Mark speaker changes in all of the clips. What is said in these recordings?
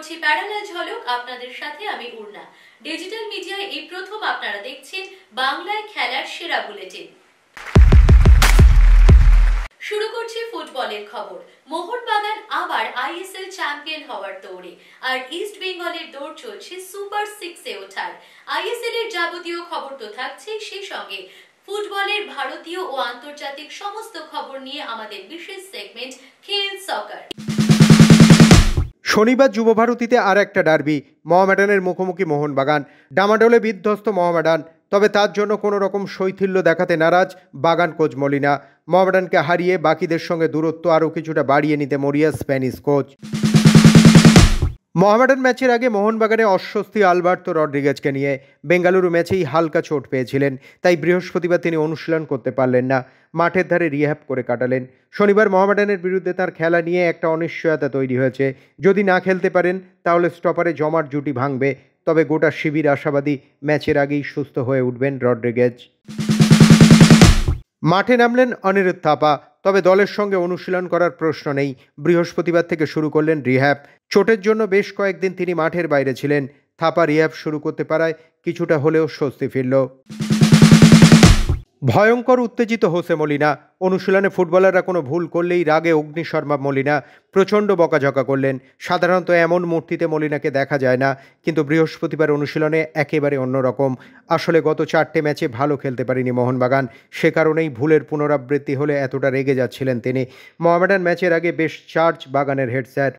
Speaker 1: করছি প্যারালাল ঝলক, আপনাদের সাথে আমি উর্না। ডিজিটাল মিডিয়ায় এই প্রথম আপনারা দেখছেন বাংলায় খেলার সেরা বুলেটিন। শুরু করছি ফুটবলের খবর। মোহনবাগান আবার আইএসএল চ্যাম্পিয়ন হওয়ার দৌড়ে, আর ইস্ট বেঙ্গলের দৌড় চলছে সুপার 6-এ ওঠার। আইএসএল এর যাবতীয় খবর তো থাকছে, সেই সঙ্গে ফুটবলের ভারতীয় ও আন্তর্জাতিক সমস্ত খবর নিয়ে আমাদের বিশেষ সেগমেন্ট খেল সকার।
Speaker 2: শনিবার যুবভারতীতে আর একটা ডার্বি, মোহামেডানের মুখোমুখি মোহনবাগান। ডামাডোলে বিধ্বস্ত মোহামেডান, তবে তার জন্য কোনো রকম শৈথিল্য দেখাতে নারাজ বাগান কোচ মলিনা। মোহামেডানকে হারিয়ে বাকিদের সঙ্গে দূরত্ব আরও কিছুটা বাড়িয়ে নিতে মরিয়া স্প্যানিশ কোচ। মোহামেডান ম্যাচের আগে মোহনবাগানে অস্বস্তি আলবার্তো রড্রিগেজকে নিয়ে। বেঙ্গালুরু ম্যাচেই হালকা চোট পেয়েছিলেন, তাই বৃহস্পতিবার তিনি অনুশীলন করতে পারলেন না, মাঠের ধারে রিহ্যাব করে কাটালেন। শনিবার মোহামেডানের বিরুদ্ধে তার খেলা নিয়ে একটা অনিশ্চয়তা তৈরি হয়েছে। যদি না খেলতে পারেন তাহলে স্টপারে জমাট জুটি ভাঙবে, তবে গোটা শিবির আশাবাদী ম্যাচের আগেই সুস্থ হয়ে উঠবেন রড্রিগেজ। মাঠে নামলেন অনিরুদ্ধ থাপা, তবে দলের সঙ্গে অনুশীলন করার প্রশ্ন নেই। বৃহস্পতিবার থেকে শুরু করলেন রিহ্যাব। চোটের জন্য বেশ কয়েকদিন তিনি মাঠের বাইরে ছিলেন। থাপা রিহ্যাব শুরু করতে পারায় কিছুটা হলেও স্বস্তি ফিরল। ভয়ঙ্কর উত্তেজিত হোসে মলিনা। অনুশীলনে ফুটবলাররা কোনো ভুল করলেই রাগে অগ্নিশর্মা মলিনা। প্রচণ্ড বকাঝকা করলেন। সাধারণত এমন মূর্তিতে মলিনাকে দেখা যায় না, কিন্তু বৃহস্পতিবার অনুশীলনে একেবারে অন্যরকম। আসলে গত 4টে ম্যাচে ভালো খেলতে পারেনি মোহনবাগান, সে কারণেই ভুলের পুনরাবৃত্তি হলে এতটা রেগে যাচ্ছিলেন তিনি। মোহামেডান ম্যাচের আগে বেশ চার্জ বাগানের হেড স্যার।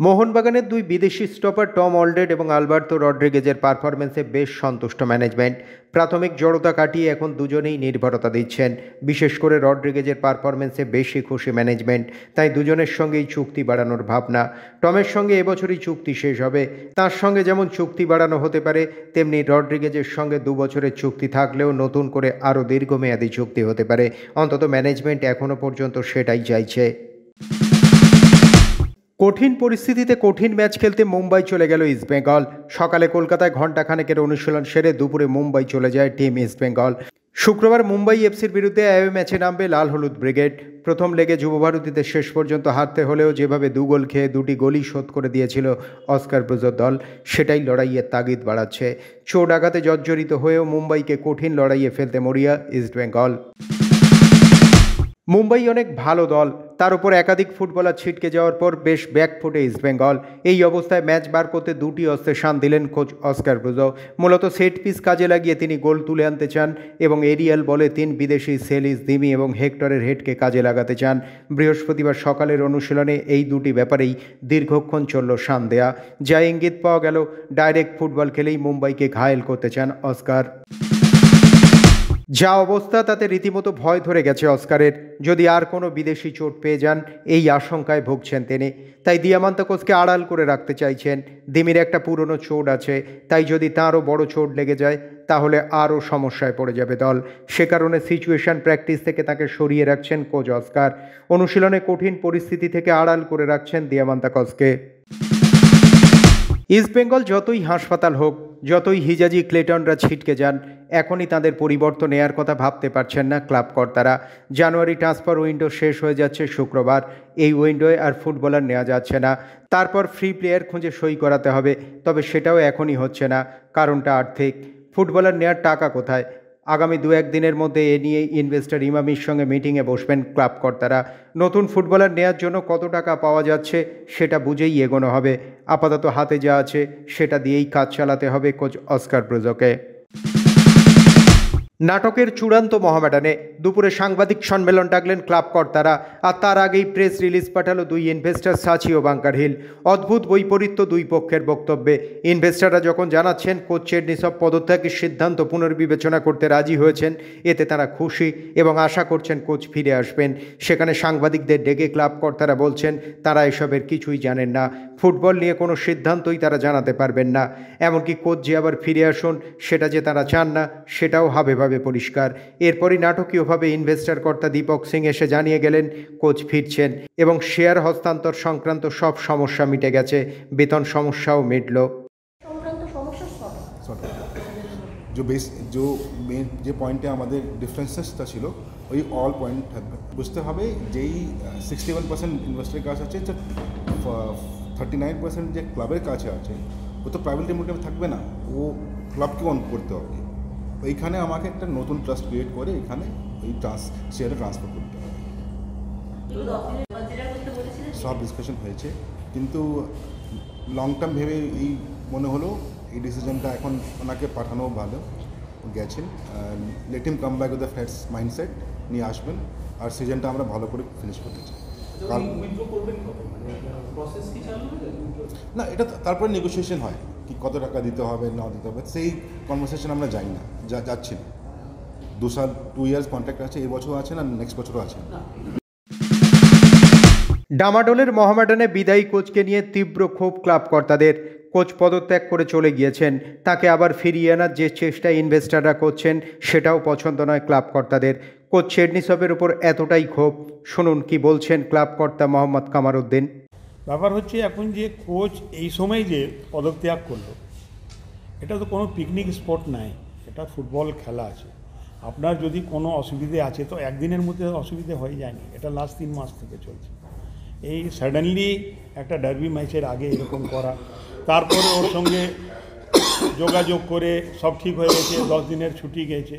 Speaker 2: মোহনবাগানের দুই বিদেশি স্টপার টম অলডেড এবং আলবার্তো রড্রিগেজের পারফরমেন্সে বেশ সন্তুষ্ট ম্যানেজমেন্ট। প্রাথমিক জড়তা কাটিয়ে এখন দুজনেই নির্ভরতা দিচ্ছেন। বিশেষ করে রড্রিগেজের পারফরমেন্সে বেশি খুশি ম্যানেজমেন্ট, তাই দুজনের সঙ্গেই চুক্তি বাড়ানোর ভাবনা। টমের সঙ্গে এবছরই চুক্তি শেষ হবে। তার সঙ্গে যেমন চুক্তি বাড়ানো হতে পারে, তেমনি রড্রিগেজের সঙ্গে 2 বছরের চুক্তি থাকলেও নতুন করে আরও দীর্ঘমেয়াদী চুক্তি হতে পারে। অন্তত ম্যানেজমেন্ট এখনও পর্যন্ত সেটাই চাইছে। কঠিন পরিস্থিতিতে কঠিন ম্যাচ খেলতে মুম্বাই চলে গেল ইস্টবেঙ্গল। সকালে কলকাতায় ঘণ্টাখানেকের অনুশীলন সেরে দুপুরে মুম্বাই চলে যায় টিম ইস্টবেঙ্গল। শুক্রবার মুম্বাই এফসির বিরুদ্ধে অ্যাওয়ে ম্যাচে নামবে লাল হলুদ ব্রিগেড। প্রথম লেগে যুবভারতীতে শেষ পর্যন্ত হারতে হলেও যেভাবে 2 গোল খেয়ে 2টি গোলই শোধ করে দিয়েছিল অস্কার ব্রুজোর দল, সেটাই লড়াইয়ের তাগিদ বাড়াচ্ছে। চোট আঘাতে জর্জরিত হয়েও মুম্বাইকে কঠিন লড়াইয়ে ফেলতে মরিয়া ইস্টবেঙ্গল। মুম্বাই অনেক ভালো দল, তার উপর একাধিক ফুটবলার ছিটকে যাওয়ার পর বেশ ব্যাকফুটে ইস্টবেঙ্গল। এই অবস্থায় ম্যাচ বার করতে 2টি অস্ত্রে শান দিলেন কোচ অস্কার ব্রুজো। মূলত সেট পিস কাজে লাগিয়ে তিনি গোল তুলে আনতে চান এবং এরিয়াল বলে 3 বিদেশি সেলিস, দিমি এবং হেক্টরের হেডকে কাজে লাগাতে চান। বৃহস্পতিবার সকালের অনুশীলনে এই 2টি ব্যাপারেই দীর্ঘক্ষণ চলল শান দেয়া, যা ইঙ্গিত পাওয়া গেল ডাইরেক্ট ফুটবল খেলেই মুম্বাইকে ঘায়েল করতে চান অস্কার। যা অবস্থা তাতে রীতিমতো ভয় ধরে গেছে অস্কারের। যদি আর কোনো বিদেশি চোট পেয়ে যান, এই আশঙ্কায় ভুগছেন তিনি। তাই দিয়ামান্তাকোসকে আড়াল করে রাখতে চাইছেন। দিমির একটা পুরনো চোট আছে, তাই যদি তাঁরও বড় চোট লেগে যায় তাহলে আরও সমস্যায় পড়ে যাবে দল। সে কারণে সিচুয়েশন প্র্যাকটিস থেকে তাকে সরিয়ে রাখছেন কোচ অস্কার। অনুশীলনে কঠিন পরিস্থিতি থেকে আড়াল করে রাখছেন দিয়ামান্তাকোসকে। ইস্টবেঙ্গল যতই হাসপাতাল হোক, যতই হিজাজি ক্লেটনরা ছিটকে যান, এখনই তাদের পরিবর্তন নেয়ার কথা ভাবতে পারছেন না ক্লাব কর্তারা। জানুয়ারি ট্রান্সফার উইন্ডো শেষ হয়ে যাচ্ছে শুক্রবার। এই উইন্ডোয় আর ফুটবলার নেওয়া যাচ্ছে না। তারপর ফ্রি প্লেয়ার খুঁজে সই করাতে হবে, তবে সেটাও এখনই হচ্ছে না। কারণটা আর্থিক। ফুটবলার নেওয়ার টাকা কোথায়? আগামী 2-1 দিনের মধ্যে এ নিয়ে ইনভেস্টর ইমামির সঙ্গে মিটিংয়ে বসবেন ক্লাব কর্তারা। নতুন ফুটবলার নেওয়ার জন্য কত টাকা পাওয়া যাচ্ছে সেটা বুঝেই এগোনো হবে। আপাতত হাতে যা আছে সেটা দিয়েই কাজ চালাতে হবে কোচ অস্কার ব্রুজোকে। নাটকের চূড়ান্ত মোহামেডানে দুপুরে সাংবাদিক সম্মেলন ডাকলেন ক্লাব কর্তারা, আর তার আগেই প্রেস রিলিজ পাঠালো 2 ইনভেস্টর সাচি ও বাঙ্কার হিল। অদ্ভুত বৈপরীত্য 2 পক্ষের বক্তব্যে। ইনভেস্টররা যখন জানাচ্ছেন কোচ চেরনিসভ পদত্যাগের সিদ্ধান্ত পুনর্বিবেচনা করতে রাজি হয়েছেন, এতে তারা খুশি এবং আশা করছেন কোচ ফিরে আসবেন, সেখানে সাংবাদিকদের ডেকে ক্লাব কর্তারা বলছেন তারা এসবের কিছুই জানেন না। ফুটবল নিয়ে কোনো সিদ্ধান্তই তারা জানাতে পারবেন না। এমনকি কোচ যে আবার ফিরে আসুন সেটা যে তারা চান না, সেটাও ভাবে পরিষ্কার। এরপরই নাটকীয়ভাবে ইনভেস্টর কর্তা দীপক সিং এসে জানিয়ে গেলেন কোচ ফিরছেন এবং শেয়ার হস্তান্তর সংক্রান্ত সব সমস্যা মিটে গেছে, বেতন সমস্যাও মিটল।
Speaker 3: যে পয়েন্টে আমাদের ডিফারেন্সেসটা ছিল ওই অল পয়েন্ট থাকবে। বুঝতে হবে যেই 61% ইনভেস্টরের কাজ আছে 39% যে ক্লাবের কাছে আছে ও তো প্রাইভেট লিমিটেড থাকবে না, ও ক্লাবকে অন করতে হবে। এইখানে আমাকে একটা নতুন ট্রাস্ট ক্রিয়েট করে এখানে ওই শেয়ারে ট্রান্সফার করতে হবে। সব ডিসকাশন হয়েছে, কিন্তু লং টার্ম ভেবে এই মনে হলো এই ডিসিশনটা এখন ওনাকে পাঠানো ভালো। গেছেন, let him come back with the fresh mindset নিয়ে আসবেন, আর সিজনটা আমরা ভালো করে ফিনিশ করতে চাই। না, এটা তারপরে নেগোসিয়েশন হয় কি কত টাকা দিতে হবে না দিতে হবে, সেই কনভারসেশন আমরা যাই না, যাচ্ছি না। 2 ইয়ার্স কন্ট্রাক্ট আছে, এই বছর আছে না নেক্সট বছরও আছে।
Speaker 2: ডামাডোলের মোহামেডানে বিদায়ী কোচকে নিয়ে তীব্র ক্ষোভ ক্লাব কর্তাদের। কোচ পদত্যাগ করে চলে গিয়েছেন, তাকে আবার ফিরিয়ে আনার যে চেষ্টা ইনভেস্টাররা করছেন সেটাও পছন্দ নয় ক্লাব কর্তাদের। কোচ চেরনিসভের উপর এতটাই ক্ষোভ, শুনুন কি বলছেন ক্লাব কর্তা মোহাম্মদ কামারউদ্দিন।
Speaker 4: ব্যাপার হচ্ছে এখন যে কোচ এই সময় যে পদত্যাগ করলো, এটা তো কোনো পিকনিক স্পট নাই, এটা ফুটবল খেলা আছে। আপনার যদি কোনো অসুবিধে আছে তো একদিনের মধ্যে অসুবিধে হয়ে যায়নি, এটা লাস্ট 3 মাস থেকে চলছে। এই সাডেনলি একটা ডার্বি ম্যাচের আগে এরকম করা, তারপরে ওর সঙ্গে যোগাযোগ করে সব ঠিক হয়ে গেছে, 10 দিনের ছুটি গেছে,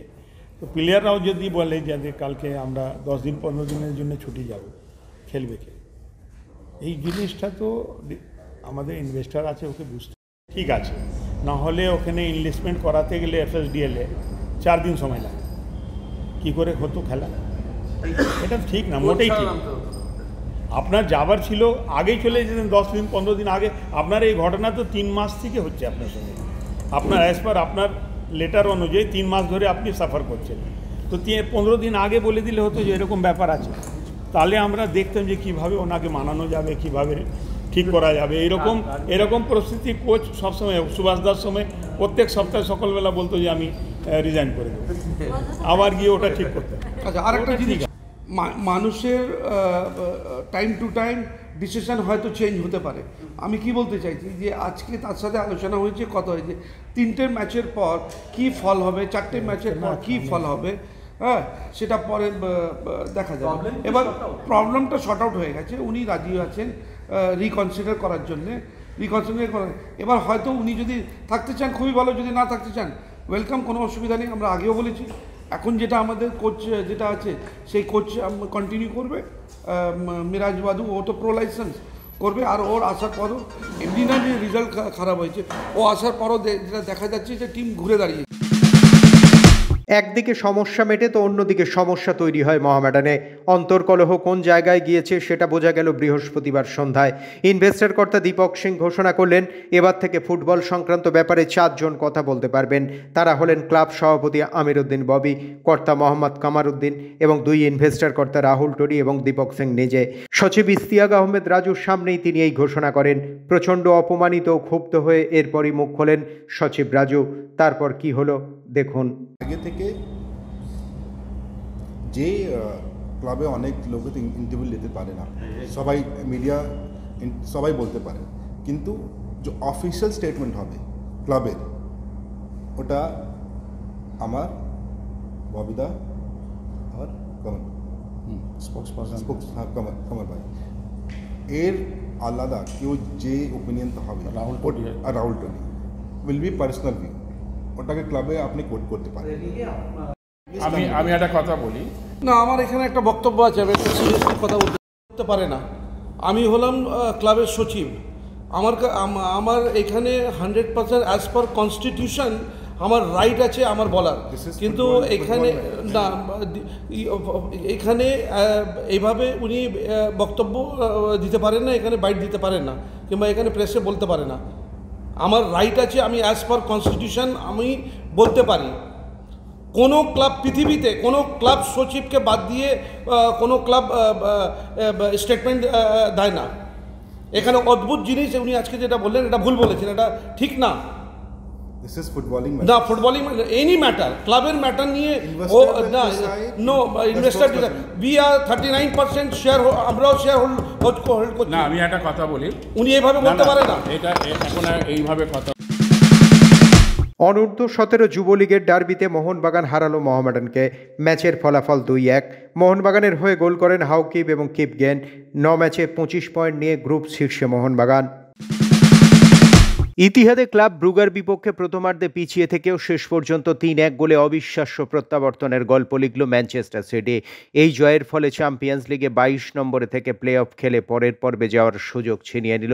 Speaker 4: তো প্লেয়াররাও যদি বলে যে কালকে আমরা 10 দিন 15 দিনের জন্য ছুটি যাব, খেলবে কে? এই জিনিসটা তো আমাদের ইনভেস্টার আছে, ওকে বুঝতে ঠিক আছে। না হলে ওখানে ইনভেস্টমেন্ট করাতে গেলে FSDL 4 দিন সময় লাগে, কী করে হতো খেলা? এটা ঠিক না, মোটেই ঠিক। আপনার যাবার ছিল আগেই চলে যেতেন, 10 দিন 15 দিন আগে। আপনার এই ঘটনা তো 3 মাস থেকে হচ্ছে আপনার সঙ্গে, আপনার অ্যাজ পার আপনার লেটার অনুযায়ী 3 মাস ধরে আপনি সাফার করছেন। তো 15 দিন আগে বলে দিলে হতো যে এরকম ব্যাপার আছে, তাহলে আমরা দেখতাম যে কীভাবে ওনাকে মানানো যাবে, কীভাবে ঠিক করা যাবে। এরকম পরিস্থিতি কোচ সবসময়, সুভাষ দাস সময় প্রত্যেক সপ্তাহে সকালবেলা বলতো যে আমি রিজাইন করে দেবো, আবার গিয়ে ওটা ঠিক করতে।
Speaker 5: আচ্ছা, আরেকটা জিনিস, মানুষের টাইম টু টাইম ডিসিশন হয়তো চেঞ্জ হতে পারে। আমি কি বলতে চাইছি যে আজকে তার সাথে আলোচনা হয়েছে, কত হয়েছে, 3টে ম্যাচের পর কি ফল হবে, 4টে ম্যাচের পর কি ফল হবে, হ্যাঁ সেটা পরে দেখা যাবে। এবার প্রবলেমটা শর্ট আউট হয়ে গেছে, উনি রাজি আছেন রিকনসিডার করার জন্যে, এবার হয়তো উনি যদি থাকতে চান খুবই ভালো, যদি না থাকতে চান ওয়েলকাম, কোনো অসুবিধা নেই। আমরা আগেও বলেছি, এখন যেটা আমাদের কোচ যেটা আছে সেই কোচ কন্টিনিউ করবে, মিরাজ বাদু, ও তো প্রো লাইসেন্স করবে। আর ওর আসার পরও এমনি না যে রেজাল্ট খারাপ হয়েছে, ও আসার পরও যেটা দেখা যাচ্ছে যে টিম ঘুরে দাঁড়িয়েছে।
Speaker 2: একদিকে সমস্যা মেটে তো অন্যদিকে সমস্যা তৈরি হয় মোহামেডানে। অন্তর্কলহ কোন জায়গায় গিয়েছে সেটা বোঝা গেল বৃহস্পতিবার সন্ধ্যায়। ইনভেস্টর কর্তা দীপক সিং ঘোষণা করলেন এবার থেকে ফুটবল সংক্রান্ত ব্যাপারে 4 জন কথা বলতে পারবেন। তারা হলেন ক্লাব সভাপতি আমির উদ্দিন ববি, কর্তা মোহাম্মদ কামারউদ্দিন এবং 2 ইনভেস্টর কর্তা রাহুল টরি এবং দীপক সিং নিজে। সচিব ইশতিয়াক আহমেদ রাজুর সামনেই তিনি এই ঘোষণা করেন। প্রচণ্ড অপমানিত ও ক্ষুব্ধ হয়ে এরপরই মুখ খোলেন সচিব রাজু। তারপর কি হলো দেখুন।
Speaker 3: আগে থেকে যে ক্লাবে অনেক লোক তো ইন্টারভিউ নিতে পারে না, সবাই মিডিয়া সবাই বলতে পারে, কিন্তু যে অফিসিয়াল স্টেটমেন্ট হবে ক্লাবের, ওটা আমার ববিদা আর কমর ভাই, এর আলাদা কেউ যে ওপিনিয়ন তো হবে Rahul Tony will be personal view, ওটাকে ক্লাবে আপনি কোট করতে পারেন।
Speaker 6: আমি একটা কথা বলি
Speaker 5: না, আমার এখানে একটা বক্তব্য আছে, আমি একটা সিরিয়াসলি কথা বলতে পারে না। আমি হলাম ক্লাবের সচিব, আমার এখানে 100% অ্যাজ পার কনস্টিটিউশন আমার রাইট আছে আমার বলার, কিন্তু এখানে না, এখানে এইভাবে উনি বক্তব্য দিতে পারেন না, এখানে বাইট দিতে পারেন না, কিংবা এখানে প্রেসে বলতে পারে না। আমার রাইট আছে, আমি অ্যাজ পার কনস্টিটিউশন আমি বলতে পারি। কোনো ক্লাব পৃথিবীতে কোনো ক্লাব সচিবকে বাদ দিয়ে কোনো ক্লাব স্টেটমেন্ট দেয় না। এখানে অদ্ভুত জিনিস উনি আজকে যেটা বললেন এটা ভুল বলেছেন, এটা ঠিক না।
Speaker 3: This is footballing
Speaker 5: matter. না, ফুটবলিং এনি ম্যাটার, ক্লাবের ম্যাটার নিয়ে ও না, no investor we are 39% share, আমরাও শেয়ার হোল্ড করছি
Speaker 6: না। আমি একটা কথা বলি,
Speaker 5: উনি এইভাবে বলতে পারে না,
Speaker 6: এটা এখন এইভাবে কথা।
Speaker 2: অনূর্ধ্ব-17 যুবলীগের ডার্বিতে মোহনবাগান হারালো মোহামেডানকে। ম্যাচের ফলাফল 2-1। মোহনবাগানের হয়ে গোল করেন হাউকিব এবং কিপগেন। 9 ম্যাচে 25 পয়েন্ট নিয়ে গ্রুপ শীর্ষে মোহনবাগান। ইতিহাদে ক্লাব ব্রুগার বিপক্ষে প্রথমার্ধে পিছিয়ে থেকেও শেষ পর্যন্ত 3-1 গোলে অবিশ্বাস্য প্রত্যাবর্তনের গল্প লিখল ম্যানচেস্টার সিটি। এই জয়ের ফলে চ্যাম্পিয়ন্স লিগে 22 নম্বরে থেকে প্লে অফ খেলে পরের পর্বে যাওয়ার সুযোগ ছিনিয়ে নিল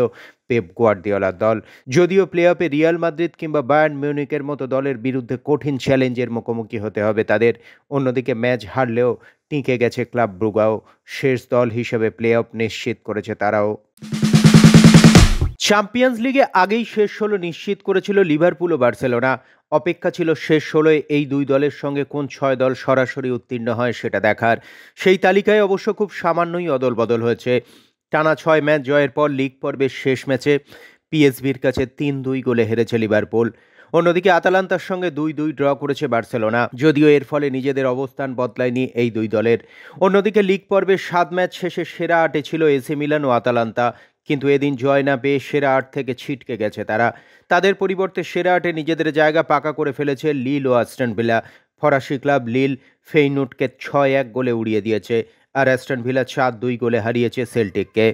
Speaker 2: পেপ গুয়ার্দিওলার দল। যদিও প্লে অফে রিয়াল মাদ্রিদ কিংবা বায়ার্ন মিউনিখের মতো দলের বিরুদ্ধে কঠিন চ্যালেঞ্জের মুখোমুখি হতে হবে তাদের। অন্যদিকে ম্যাচ হারলেও টিকে গেছে ক্লাব ব্রুগাও। শেষ দল হিসেবে প্লে অফ নিশ্চিত করেছে তারাও। চ্যাম্পিয়ন্স লিগে আগেই শেষ 16 নিশ্চিত করেছিল লিভারপুল ও বার্সেলোনা। অপেক্ষা ছিল শেষ 16 এই দুই দলের সঙ্গে কোন 6 দল সরাসরি উত্তীর্ণ হয় সেটা দেখার। সেই তালিকায় অবশ্য খুব সামান্যই অদল বদল হয়েছে। টানা 6 ম্যাচ জয়ের পর লিগ পর্বের শেষ ম্যাচে পিএসভির কাছে 3-2 গোলে হেরেছে লিভারপুল। অন্যদিকে আতালান্তার সঙ্গে 2-2 ড্র করেছে বার্সেলোনা, যদিও এর ফলে নিজেদের অবস্থান বদলায়নি এই দুই দলের। অন্যদিকে লিগ পর্বের 7 ম্যাচ শেষে সেরা 8-এ ছিল এসি মিলান ও আতালান্তা, কিন্তু এদিন জয় না পেয়ে সেরা 8 থেকে ছিটকে গেছে তারা। তাদের পরিবর্তে সেরা 8-এ নিজেদের জায়গা পাকা করে ফেলেছে লিল ও অ্যাস্টন ভিলা। ফরাসি ক্লাব লিল ফেইনুর্ডকে 6-1 গোলে উড়িয়ে দিয়েছে, আর অ্যাস্টন ভিলা 4-2 গোলে হারিয়েছে সেল্টিককে।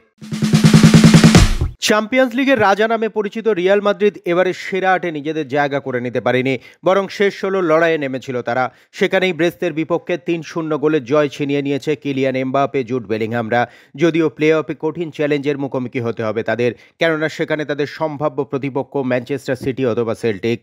Speaker 2: চ্যাম্পিয়ন্স লিগের রাজা নামে পরিচিত রিয়াল মাদ্রিদ এবারে সেরা 8-এ নিজেদের জায়গা করে নিতে পারেনি, বরং শেষ 16 লড়াইয়ে নেমেছিল তারা। সেখানেই ব্রেস্তের বিপক্ষে 3-0 গোলে জয় ছিনিয়ে নিয়েছে কিলিয়ান এমবাপে, জুড বেলিংহামরা। যদিও প্লে অফে কঠিন চ্যালেঞ্জের মুখোমুখি হতে হবে তাদের, কেননা সেখানে তাদের সম্ভাব্য প্রতিপক্ষ ম্যানচেস্টার সিটি অথবা সেল্টিক।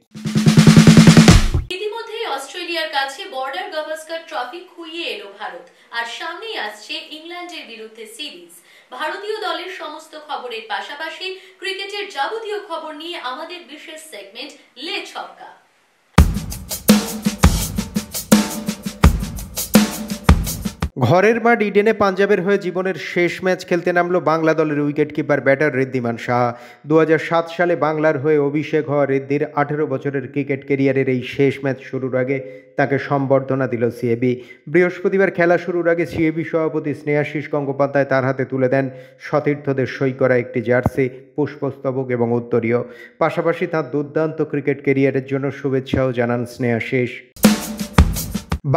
Speaker 1: ইতিমধ্যেই অস্ট্রেলিয়ার কাছে বর্ডার গাভাস্কার ট্রফি খুইয়ে এলো ভারত, আর সামনেই আসছে ইংল্যান্ডের বিরুদ্ধে সিরিজ। ভারতীয় দলের সমস্ত খবরের পাশাপাশি ক্রিকেটের যাবতীয় খবর নিয়ে আমাদের বিশেষ সেগমেন্ট লে ছক্কা।
Speaker 2: ঘরের মাঠ ইডেনে পাঞ্জাবের হয়ে জীবনের শেষ ম্যাচ খেলতে নামলো বাংলা দলের উইকেটকিপার ব্যাটার ঋদ্ধিমান সাহা। 2007 সালে বাংলার হয়ে অভিষেক হওয়া ঋদ্ধির 18 বছরের ক্রিকেট ক্যারিয়ারের এই শেষ ম্যাচ শুরুর আগে তাকে সম্বর্ধনা দিল সিএবি। বৃহস্পতিবার খেলা শুরুর আগে সিএবি সভাপতি স্নেহাশিস গঙ্গোপাধ্যায় তার হাতে তুলে দেন সতীর্থদের সই করা একটি জার্সি, পুষ্পস্তবক এবং উত্তরীয়। পাশাপাশি তাঁর দুর্দান্ত ক্রিকেট ক্যারিয়ারের জন্য শুভেচ্ছাও জানান স্নেহাশিস।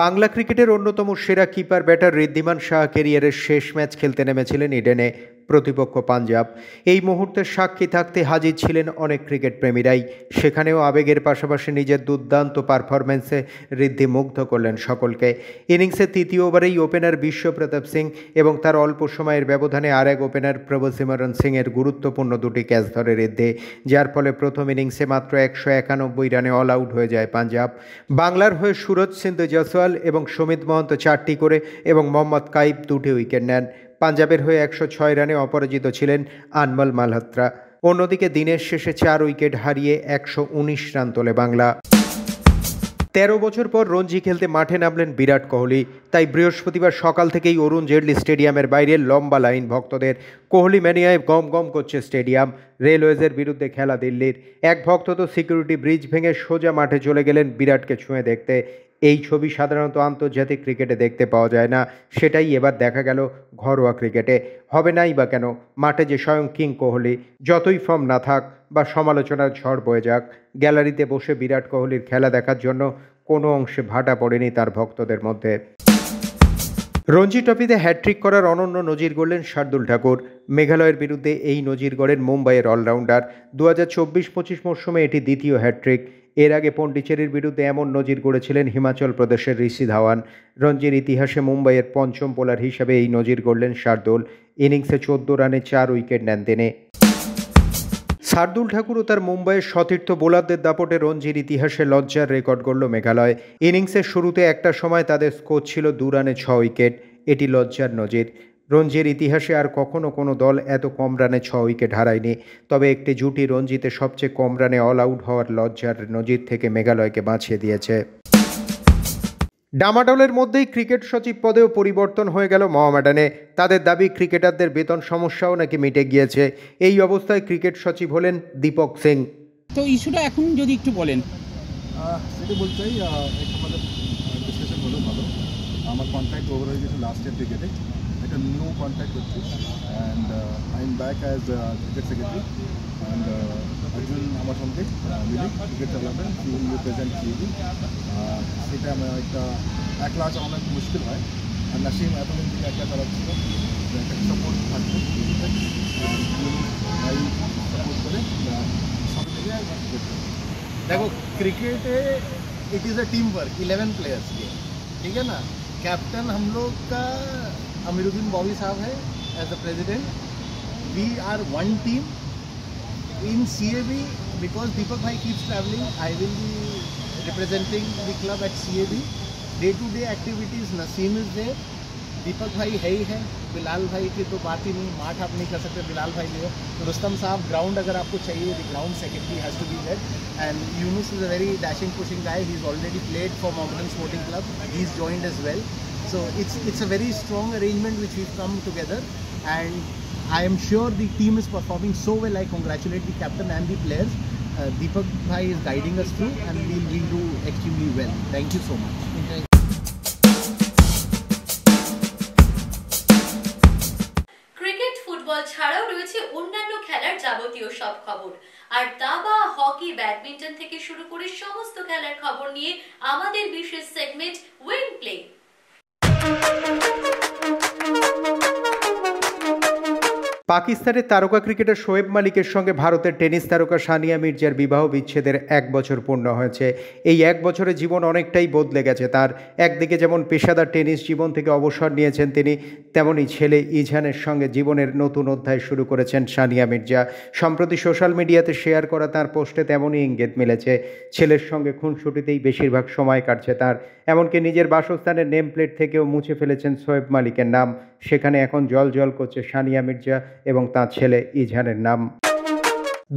Speaker 2: বাংলা ক্রিকেটের অন্যতম সেরা কিপার ব্যাটার ঋদ্ধিমান সাহা ক্যারিয়ারের শেষ ম্যাচ খেলতে নেমেছিলেন ইডেনে। প্রতিপক্ষ পাঞ্জাব। এই মুহূর্তের সাক্ষী থাকতে হাজির ছিলেন অনেক ক্রিকেট প্রেমীরাই। সেখানেও আবেগের পাশাপাশি নিজের দুর্দান্ত পারফরম্যান্সে ঋদ্ধি মুগ্ধ করলেন সকলকে। ইনিংসের তৃতীয় ওভারেই ওপেনার বিশ্বপ্রতাপ সিং এবং তার অল্প সময়ের ব্যবধানে আরেক ওপেনার প্রভসিমরন সিংয়ের গুরুত্বপূর্ণ দুটি ক্যাচ ধরে ঋদ্ধি, যার ফলে প্রথম ইনিংসে মাত্র 191 রানে অল আউট হয়ে যায় পাঞ্জাব। বাংলার হয়ে সুরজ সিন্ধু জয়সওয়াল এবং সুমিত মহন্ত 4টি করে এবং মোহাম্মদ কাইফ 2টি উইকেট নেন। পাঞ্জাবের হয়ে 106 রানে অপরাজিত ছিলেন আনমল মালহোত্রা। অন্যদিকে দিনের শেষে 4 উইকেট হারিয়ে 119 রান তোলে বাংলা। 13 বছর পর রঞ্জি খেলতে মাঠে নামলেন বিরাট কোহলি। তাই বৃহস্পতিবার সকাল থেকেই অরুণ জেটলি স্টেডিয়ামের বাইরে লম্বা লাইন ভক্তদের। কোহলি ম্যানিয়ায় গম গম করছে স্টেডিয়াম। রেলওয়েজের বিরুদ্ধে খেলা দিল্লির। এক ভক্ত তো সিকিউরিটি ব্রিজ ভেঙে সোজা মাঠে চলে গেলেন বিরাটকে ছুঁয়ে দেখতে। এই ছবি সাধারণত আন্তর্জাতিক ক্রিকেটে দেখতে পাওয়া যায় না, সেটাই এবার দেখা গেল ঘরোয়া ক্রিকেটে। হবে নাই বা কেন, মাঠে যে স্বয়ং কিং কোহলি। যতই ফর্ম না থাক বা সমালোচনার ঝড় বয়ে যাক, গ্যালারিতে বসে বিরাট কোহলির খেলা দেখার জন্য কোনো অংশে ভাটা পড়েনি তার ভক্তদের মধ্যে। রঞ্জি ট্রফিতে হ্যাট্রিক করার অনন্য নজির গড়লেন শার্দুল ঠাকুর। মেঘালয়ের বিরুদ্ধে এই নজির গড়েন মুম্বাইয়ের অলরাউন্ডার। 2024-25 মরশুমে এটি দ্বিতীয় হ্যাট্রিক। এর আগে পন্ডিচেরির বিরুদ্ধে এমন নজির গড়েছিলেন হিমাচল প্রদেশের ঋষি ধাওয়ান। রঞ্জির ইতিহাসে মুম্বাইয়ের পঞ্চম বোলার হিসেবে এই নজির গড়লেন শার্দুল। ইনিংসে 14 রানে 4 উইকেট নেন তিনি। শার্দুল ঠাকুর ও তার মুম্বাইয়ের সতীর্থ বোলারদের দাপটে রঞ্জির ইতিহাসে লজ্জার রেকর্ড গড়ল মেঘালয়। ইনিংসের শুরুতে একটা সময় তাদের স্কোর ছিল 2 রানে 6 উইকেট। এটি লজ্জার নজির। রঞ্জির ইতিহাসে আর কখনো কোনো দল এত কম রানে 6 উইকেট হারায়নি। তবে একটি জুটি রঞ্জিতে সবচেয়ে কম রানে অল আউট হওয়ার লজ্জার নজির থেকে মেঘালয়কে বাঁচিয়ে দিয়েছে। ডামাডোলের মধ্যেই ক্রিকেট সচিব পদেও পরিবর্তন হয়ে গেল মহামেডানে। তাদের দাবি ক্রিকেটারদের বেতন সমস্যাও নাকি মিটে গিয়েছে। এই অবস্থায় ক্রিকেট সচিব হলেন দীপক সিং।
Speaker 7: তো ইস্যুটা এখন যদি একটু বলেন।
Speaker 8: সেটা বলতে চাই, আমাদের ডিসকাশন হলো ভালো। আমার কন্ট্রাক্ট ওভার হয়ে গেছে লাস্ট ইয়ার ক্রিকেটে। একটা নিউ কন্ট্রাক্ট হচ্ছে and I am back as cricket secretary and একজন আমার সঙ্গে মিলে ক্রিকেট চালাবেন, হি উইল রিপ্রেজেন্ট সিএবি। সেটা আমার একটা একলা চালানো একটু মুশকিল হয়। আর নাসিম এতদিন থেকে একলা চালাচ্ছিল, একটা সাপোর্ট থাকবে, সাপোর্ট করে সব থেকে गया देखो cricket it is a team work 11 players के, ठीक है ना। कैप्टन हम लोग का अमीरुद्दीन बॉबी साहब है as the president. We are one team in CAB because Deepak bhai keeps traveling. I will be representing the club at CAB. Day-to-day activities Naseem is there. दीपक भाई है ही है, बिलाल भाई की तो बात ही नहीं, माठ आप नहीं कर सकते, बिलाल भाई ले। रुस्तम साहब ग्राउंड अगर आपको चाहिए, the ground secretary has to be there. And Yunus is a very dashing pushing guy, he is already played for Modern Sporting Club, he is joined as well. So it's a very strong arrangement which we come together and I am sure the team is performing so well. I congratulate the captain and the players. Deepak bhai is guiding us through and we will do extremely well. Thank you so much.
Speaker 1: Cricket football ছাড়াও রয়েছে অন্যান্য খেলার যাবতীয় সব খবর, আর দাবা, hockey, badminton থেকে শুরু করে সমস্ত খেলার খবর নিয়ে আমাদের বিশেষ সেগমেন্ট উইন প্লে।
Speaker 2: পাকিস্তানের তারকা ক্রিকেটার শোয়েব মালিকের সঙ্গে ভারতের টেনিস তারকা সানিয়া মির্জার বিবাহ বিচ্ছেদের 1 বছর পূর্ণ হয়েছে। এই 1 বছরে জীবন অনেকটাই বদলে গেছে তার। একদিকে যেমন পেশাদার টেনিস জীবন থেকে অবসর নিয়েছেন তিনি, তেমনি ছেলে ইজহানের সঙ্গে জীবনের নতুন অধ্যায় শুরু করেছেন সানিয়া মির্জা। সম্প্রতি সোশ্যাল মিডিয়াতে শেয়ার করা তার পোস্টে তেমনই ইঙ্গিত মিলেছে। ছেলের সঙ্গে খুনসুটিতেই বেশিরভাগ সময় কাটছে তার। এমনকি নিজের বাসস্থানের নেম প্লেট থেকেও মুছে ফেলেছেন শোয়েব মালিকের নাম। সেখানে এখন জল করছে সানিয়া মির্জা এবং তাঁর ছেলে ইজহানের নাম।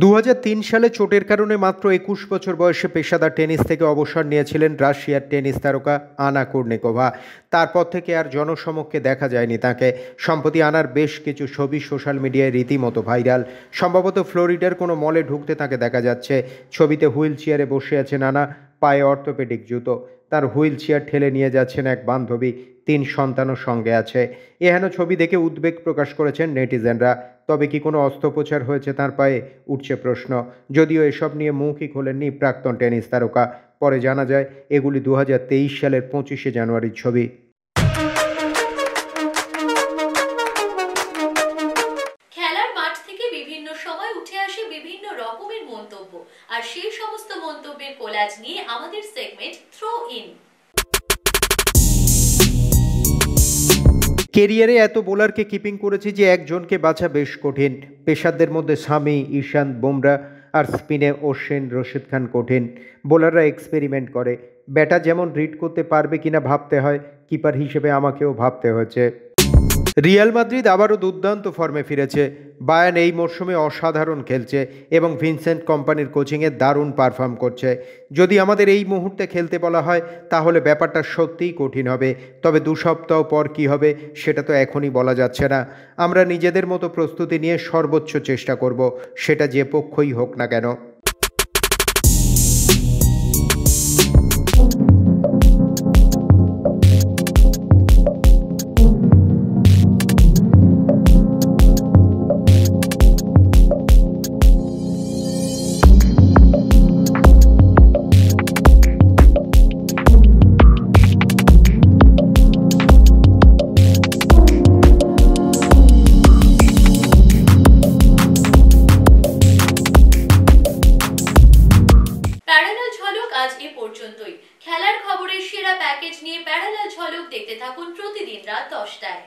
Speaker 2: 2003 সালে চোটের কারণে মাত্র 21 বছর বয়সে পেশাদার টেনিস থেকে অবসর নিয়েছিলেন রাশিয়ার টেনিস তারকা আনা কুর্নিকোভা। তারপর থেকে আর জনসমক্ষে দেখা যায়নি তাকে। সম্প্রতি আনার বেশ কিছু ছবি সোশ্যাল মিডিয়ায় রীতিমতো ভাইরাল। সম্ভবত ফ্লোরিডার কোনো মলে ঢুকতে তাকে দেখা যাচ্ছে। ছবিতে হুইল চেয়ারে বসে আছেন আনা, পায়ে অর্থোপেডিক জুতো। তার হুইল চেয়ার ঠেলে নিয়ে যাচ্ছেন এক বান্ধবী, 3 সন্তানও সঙ্গে আছে। এহেন ছবি দেখে উদ্বেগ প্রকাশ করেছেন নেটিজেনরা। তবে কি কোনো অস্ত্রোপচার হয়েছে তার পায়ে, উঠছে প্রশ্ন। যদিও এসব নিয়ে মুখই খোলেননি প্রাক্তন টেনিস তারকা। পরে জানা যায় এগুলি 2023 সালের 25শে জানুয়ারির ছবি।
Speaker 1: খেলার মাঠ থেকে বিভিন্ন সময় উঠে আসে বিভিন্ন রকমের মন্তব্য, আর সেই সমস্ত মন্তব্যের কোলাজ নিয়ে আমাদের সেগমেন্ট থ্রো ইন।
Speaker 2: কেরিয়ারে এত বোলারকে কিপিং করেছি যে একজনকে বাছা বেশ কঠিন। পেশারদের মধ্যে শামি, ঈশান্ত, বুমরা আর স্পিনে অশ্বিন, রশিদ খান কঠিন। বোলাররা এক্সপেরিমেন্ট করে, ব্যাটার যেমন রিড করতে পারবে কিনা ভাবতে হয়, কিপার হিসেবে আমাকেও ভাবতে হয়েছে। রিয়াল মাদ্রিদ আবারও দুর্দান্ত ফর্মে ফিরেছে। বায়ার্ন এই মরশুমে অসাধারণ খেলছে এবং ভিনসেন্ট কোম্পানির কোচিংয়ে দারুণ পারফর্ম করছে। যদি আমাদের এই মুহূর্তে খেলতে বলা হয় তাহলে ব্যাপারটা সত্যিই কঠিন হবে। তবে 2 সপ্তাহ পর কী হবে সেটা তো এখনই বলা যাচ্ছে না। আমরা নিজেদের মতো প্রস্তুতি নিয়ে সর্বোচ্চ চেষ্টা করব, সেটা যে পক্ষই হোক না কেন।
Speaker 1: খেলার খবরের সেরা প্যাকেজ নিয়ে প্যারালাল ঝলক দেখতে থাকুন প্রতিদিন রাত 10টায়।